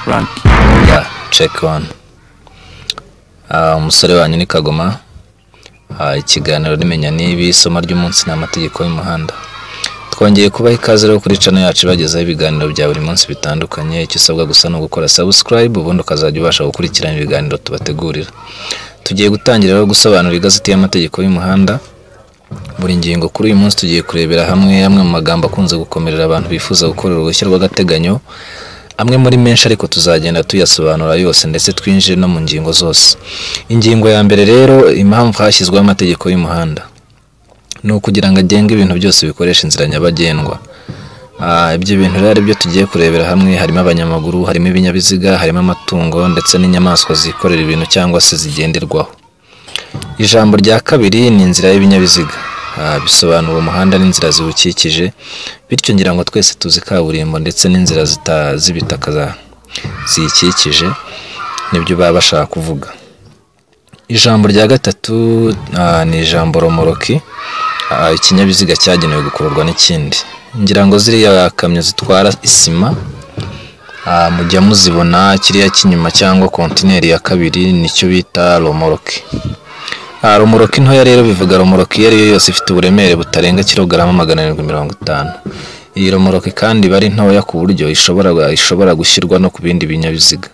Run. Yeah, check one. Umusore wanyu ni Kagoma. Ikiganiro rimenya nibi isomo ry'umunsi n'amategeko y'umuhanda. Twongeye kubaha ikaze rero kuri channel yacu bagezaho ibiganiro bya buri munsi bitandukanye. Icyo usabwa gusa no gukora subscribe ubundi ukazajya ubasha gukurikirana ibiganiro tubategurira. Tugiye gutangira rero gusobanura igazeti y'amategeko y'umuhanda. Buri ngingo kuri uyu munsi tugiye kurebera hamwe mu magambo akunze gukomerera abantu bifuza gukorera uruhushya rw'agateganyo. Amwe muri menshi ariko tuzagenda tuyasobanura yose ndetse twinjire no mu ngingo zose. Ingingo ya mbere rero, impamvu hashyizweho amategeko y'umuhanda no kugira ngo agenge ibintu byose bikoresha inzira nyabagendwa. Ibyo bintu rero byo tugiye kurebera hamwe, harimo abanyamaguru, harimo ibinyabiziga, harimo amatungo ndetse n'inyamaswa zikorera ibintu cyangwa se zigenderwaho. Ijambo rya kabiri ni inzira y'ibinyabiziga. Bisobanura umuhanda n'inzira ziwukikije, bityo ngira ngo twese tuzi kaburimbo ndetse n'inzira z'ibitaka ziyikikije nibyo baba bashaka kuvuga. Ijambo rya gatatu ni ijambo romoroki, ikinyabiziga cyagenewe gukururwa n'ikindi. Ngira ngo ziriya kamyo zitwara isima mujya muzibona, kiriya kinyuma cyangwa kontineri ya kabiri nicyo bita romoroki. Romoroki ntoya rero bivuga romoroki iyo ariyo yose ifite uburemere butarenga kilograma 750. Iyi romoroki kandi bari ntoya ku buryo ishobora gushyirwa no ku bindi binyabiziga.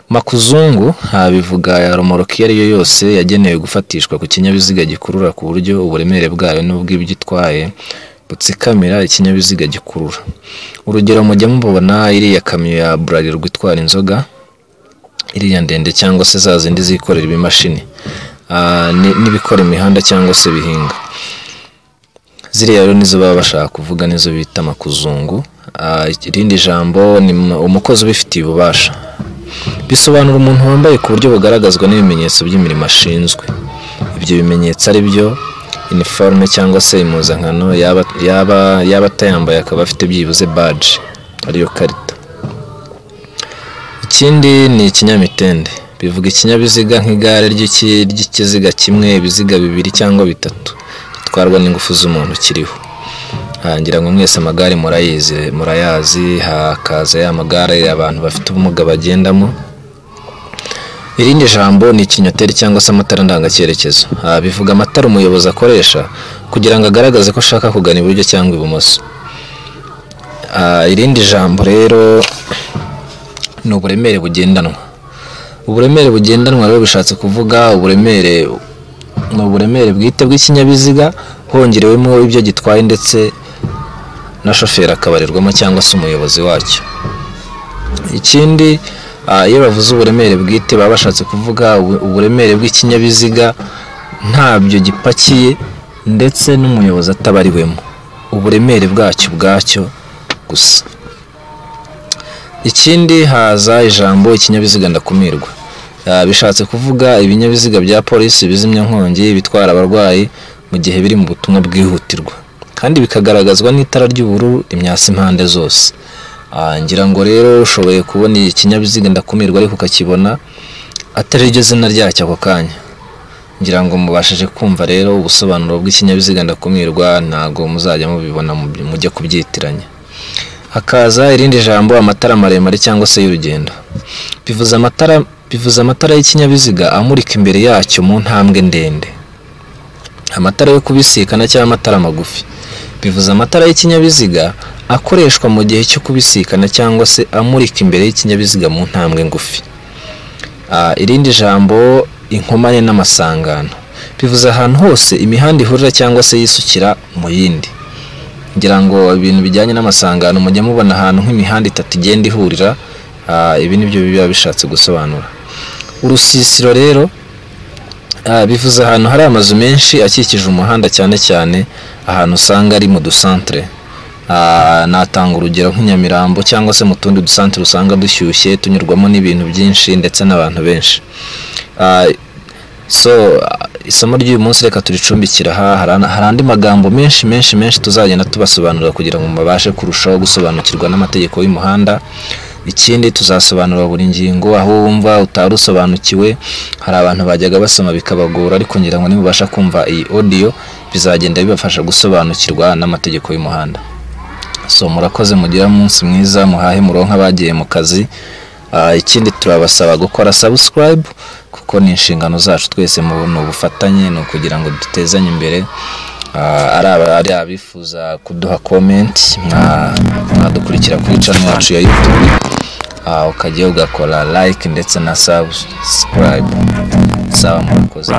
Makuzungu bivuga romoroki iyo ariyo yose yagenewe gufatishwa ku kinyabiziga gikurura ku buryo uburemere bwayo n'ubw'ibyo itwaye butsikamira ikinyabiziga gikurura. Urugero mujya mubona iriya kamyo ya Bralirwa itwara inzoga, iriya ndende cyangwa se za zindi zikorera ibimashini n'ibikora imihanda cyangwa se bihinga. Ziriya rero nizo baba bashaka kuvuga, nizo bita makuzungu. Irindi jambo ni umukozi ubifitiye ububasha. Bisobanura umuntu wambaye ku buryo bugaragazwa n'ibimenyetso by'imirimo ashinzwe. Ibyo bimenyetso ari byo uniforme cyangwa se impuzankano, yaba atayambaye akaba afite byibuze badge ariyo karita. Ikindi ni ikinyamitende. Bivuga ikinyabiziga nk'igare ry'ikiziga kimwe, ibiziga bibiri cyangwa bitatu gitwarwa n'ingufu z'umuntu kiriho. Ngira ngo mwese amagare murayazi, hakaza ya magare abantu bafite ubumuga bagendamo. Irindi jambo ni ikinyoteri cyangwa se amatara ndangacyerekezo. Bivuga amatara umuyobozi akoresha kugira ngo agaragaze ko ashaka kugana iburyo cyangwa ibumoso. Irindi jambo rero ni uburemere bugendanwa. Uburemere bugendanwa rero bishatse kuvuga uburemere bwite bw'ikinyabiziga hongerewemo ibyo gitwaye ndetse na shoferi akabarirwamo cyangwa se umuyobozi wacyo. Ikindi iyo bavuze uburemere bwite baba bashatse kuvuga uburemere bw'ikinyabiziga ntabyo gipakiye ndetse n'umuyobozi atabariwemo, uburemere bwacyo gusa. Ikindi haza ijambo ikinyabiziga ndakumirwa. Bishatse kuvuga ibinyabiziga bya polisi bizimya nkongi, bitwara abarwayi mu gihe biri mu butumwa bwihutirwa, kandi bikagaragazwa n'itara ry'ubururu rimyasa impande zose. Ngira ngo rero ushoboye kubona ikinyabiziga ndakumirwa ariko ukakibona atari ryo zina ryacyo ako kanya, ngira ngo mubashije kumva rero ubusobanuro bw'ikinyabiziga ndakumirwa, ntago muzajya mubibona mujya kubyitiranya. Hakaza irindi jambo amatara maremare cyangwa se y'urugendo. Bivuza amatara y'ikinyabiziga amurika imbere yacyo mu ntambwe ndende. Amatara yo kubisikana cyangwa amatara magufi. Bivuza amatara y'ikinyabiziga akoreshwa mu gihe cyo kubisikana cyangwa se amurika imbere y'ikinyabiziga mu ntambwe ngufi. Irindi jambo inkomane n'amasangano. Bivuza ahantu hose imihanda ihurira cyangwa se yisukira mu yindi. Ngira ngo ibintu bijyanye n'amasangano mujya mubona ahantu nk'imihanda itatu igenda ihurira, ibi nibyo biba bishatse gusobanura. Urusisiro rero bivuza ahantu hari amazu menshi akikije umuhanda, cyane cyane ahantu usanga ari mu dusantre. Natanga urugero nk'Inyamirambo cyangwa se mu tundi dusantre usanga dushyushye tunyurwamo n'ibintu byinshi ndetse n'abantu benshi. Isomo ry'uyu munsi reka turicumbikira hari andi magambo menshi tuzagenda tubasobanurira kugira ngo mubashe kurushaho gusobanukirwa n'amategeko y'umuhanda. Ikindi tuzasobanura buri ngingo aho wumva utarusobanukiwe. Hari abantu bajyaga basoma bikabagora, ariko ngira ngo nimubasha kumva iyi audio bizagenda bibafasha gusobanukirwa n'amategeko y'umuhanda. so murakoze mugira umunsi mwiza muhahe muronka bagiye mu kazi. Ikindi turabasaba gukora subscribe kuko ni inshingano zacu twese mu bufatanye no kugira ngo dutezanye imbere. Ari abifuza kuduha comment mwadukurikira kuri channel yacu ya YouTube, ukajya ugakora like ndetse na subscribe. Sawa murakoze.